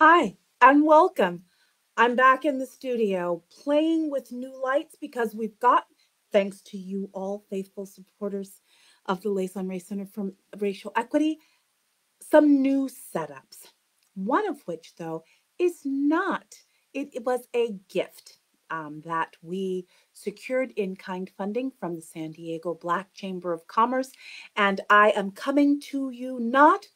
Hi, and welcome. I'm back in the studio playing with new lights because we've got, thanks to you all faithful supporters of the Liaison Race Center for Racial Equity, some new setups. One of which, though, is not, it was a gift that we secured in kind funding from the San Diego Black Chamber of Commerce. And I am coming to you not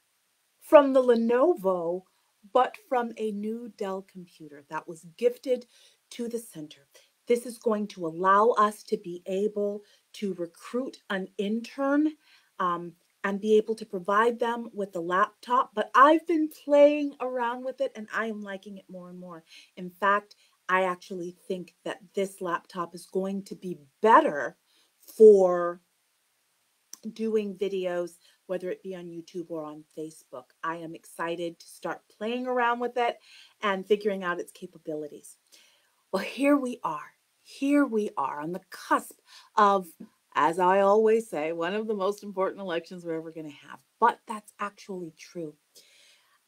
from the Lenovo, but from a new Dell computer that was gifted to the center. This is going to allow us to be able to recruit an intern um, and be able to provide them with a laptop. But I've been playing around with it and I am liking it more and more. In fact, I actually think that this laptop is going to be better for doing videos, whether it be on YouTube or on Facebook. I am excited to start playing around with it and figuring out its capabilities. Well, here we are. Here we are on the cusp of, as I always say, one of the most important elections we're ever going to have. But that's actually true.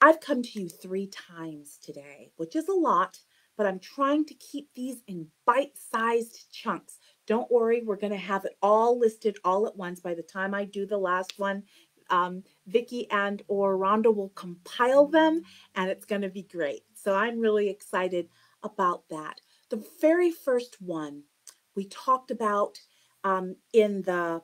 I've come to you 3 times today, which is a lot, but I'm trying to keep these in bite-sized chunks. Don't worry, we're going to have it all listed all at once by the time I do the last one. Vicki and or Rhonda will compile them, and it's going to be great. So I'm really excited about that. The very first one we talked about in the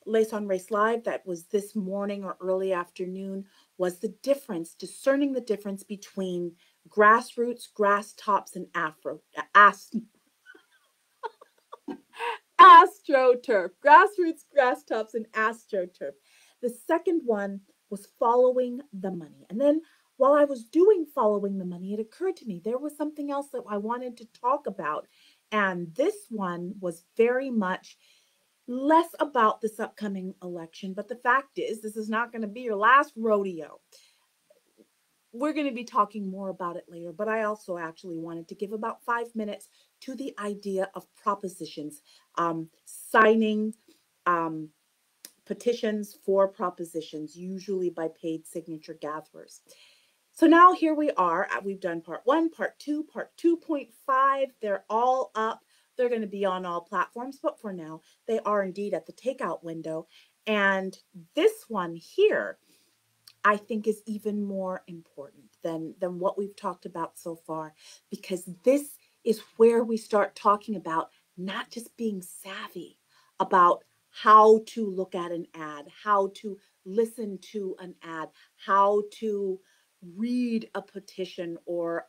Liaison Race Live, that was this morning or early afternoon, was the difference, discerning the difference between grassroots, grass tops, and astroturf. Grassroots, grass tops, and astroturf. The second one was following the money. And then while I was doing following the money, it occurred to me there was something else that I wanted to talk about. And this one was very much less about this upcoming election, but the fact is, this is not going to be your last rodeo. We're going to be talking more about it later, but I also actually wanted to give about 5 minutes to the idea of propositions, signing um, petitions for propositions, usually by paid signature gatherers. So now here we are. We've done part 1, part 2, part 2.5. They're all up. They're going to be on all platforms, but for now, they are indeed at the takeout window. And this one here, I think, is even more important than what we've talked about so far, because this is where we start talking about not just being savvy about how to look at an ad, how to listen to an ad, how to read a petition or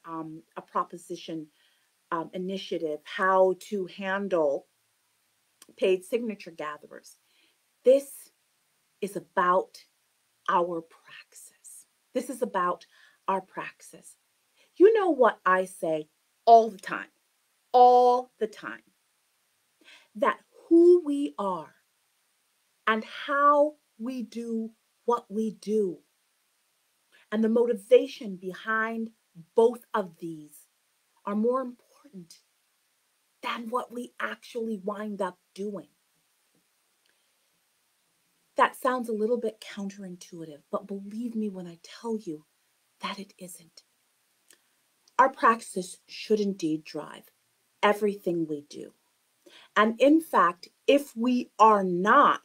a proposition initiative, how to handle paid signature gatherers. This is about our praxis. This is about our praxis. You know what I say all the time, that who we are and how we do what we do and the motivation behind both of these are more important than what we actually wind up doing. That sounds a little bit counterintuitive, but believe me when I tell you that it isn't. Our praxis should indeed drive everything we do. And in fact, if we are not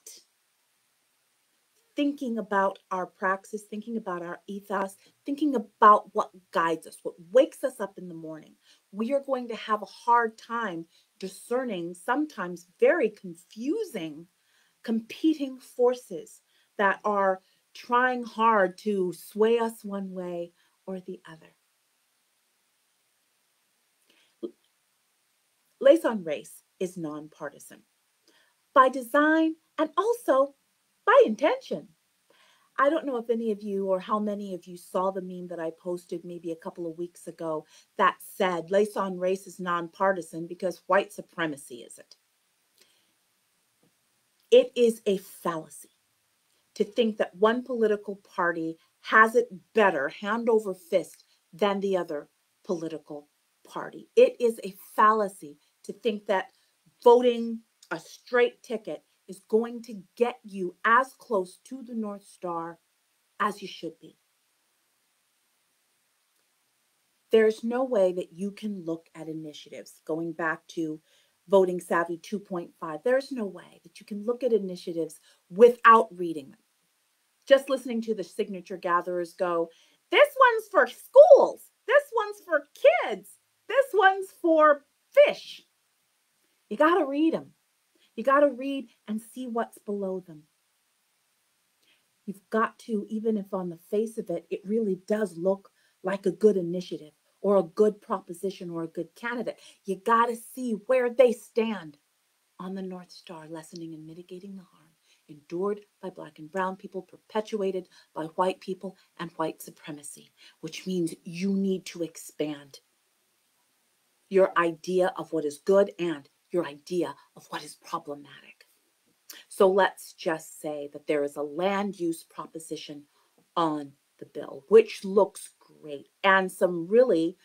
thinking about our praxis, thinking about our ethos, thinking about what guides us, what wakes us up in the morning, we are going to have a hard time discerning sometimes very confusing competing forces that are trying hard to sway us one way or the other. Liaison Race is nonpartisan by design and also by intention. I don't know if any of you or how many of you saw the meme that I posted maybe a couple of weeks ago that said Liaison Race is nonpartisan because white supremacy isn't. It is a fallacy to think that one political party has it better, hand over fist, than the other political party. It is a fallacy to think that voting a straight ticket is going to get you as close to the North Star as you should be. There's no way that you can look at initiatives, going back to Voting Savvy 2.5, there's no way that you can look at initiatives without reading them. Just listening to the signature gatherers go, this one's for schools, this one's for kids, this one's for fish. You got to read them. You got to read and see what's below them. You've got to, even if on the face of it, it really does look like a good initiative or a good proposition or a good candidate, you got to see where they stand on the North Star, lessening and mitigating the harm endured by Black and brown people, perpetuated by white people and white supremacy, which means you need to expand your idea of what is good and your idea of what is problematic. So let's just say that there is a land use proposition on the bill, which looks great, and some really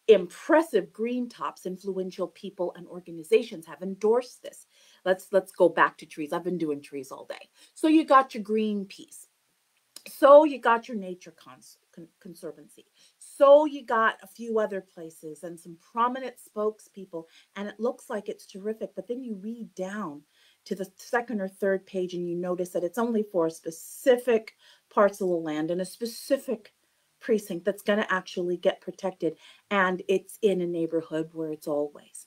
impressive green tops, influential people and organizations have endorsed this. Let's go back to trees. I've been doing trees all day. So you got your Greenpeace. So you got your Nature Conservancy. So you got a few other places and some prominent spokespeople, and it looks like it's terrific. But then you read down to the second or third page and you notice that it's only for a specific parcel of land and a specific precinct that's going to actually get protected. And it's in a neighborhood where it's always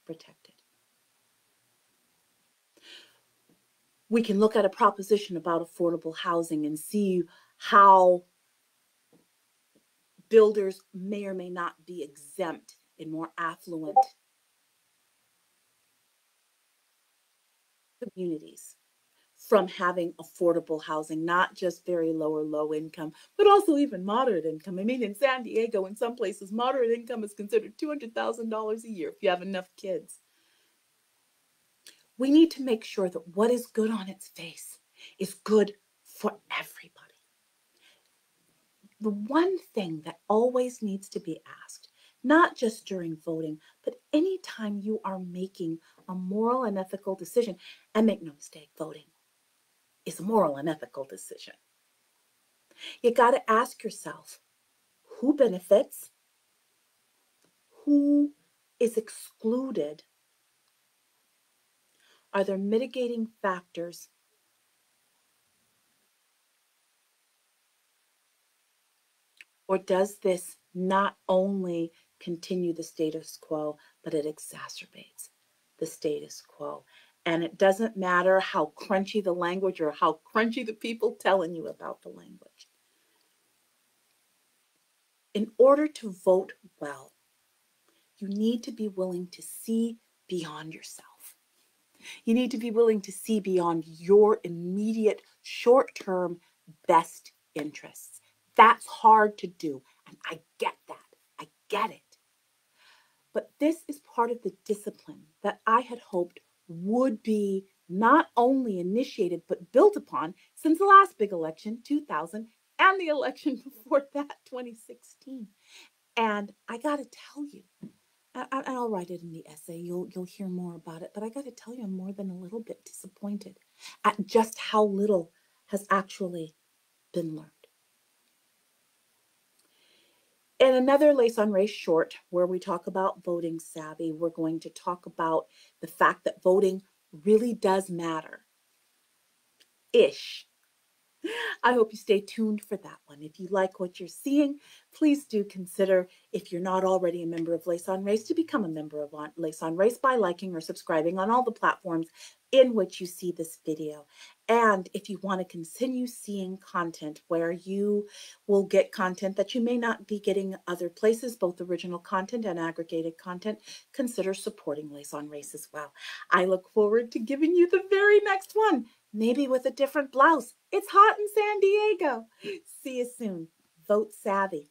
protected. We can look at a proposition about affordable housing and see how builders may or may not be exempt in more affluent communities from having affordable housing, not just very low or low income, but also even moderate income. I mean, in San Diego, in some places, moderate income is considered $200,000 a year if you have enough kids. We need to make sure that what is good on its face is good for everybody. The one thing that always needs to be asked, not just during voting, but anytime you are making a moral and ethical decision, and make no mistake, voting is a moral and ethical decision. You got to ask yourself, who benefits? Who is excluded? Are there mitigating factors? Or does this not only continue the status quo, but it exacerbates the status quo? And it doesn't matter how crunchy the language or how crunchy the people telling you about the language. In order to vote well, you need to be willing to see beyond yourself. You need to be willing to see beyond your immediate short-term best interests. That's hard to do, and I get that. I get it. But this is part of the discipline that I had hoped would be not only initiated but built upon since the last big election, 2000, and the election before that, 2016. And I got to tell you, and I'll write it in the essay. You'll hear more about it. But I got to tell you, I'm more than a little bit disappointed at just how little has actually been learned. In another Lace on Race short, where we talk about voting savvy, we're going to talk about the fact that voting really does matter. Ish. I hope you stay tuned for that one. If you like what you're seeing, please do consider, if you're not already a member of Lace on Race, to become a member of Lace on Race by liking or subscribing on all the platforms in which you see this video. And if you want to continue seeing content where you will get content that you may not be getting other places, both original content and aggregated content, consider supporting Lace on Race as well. I look forward to giving you the very next one, maybe with a different blouse. It's hot in San Diego. See you soon. Vote savvy.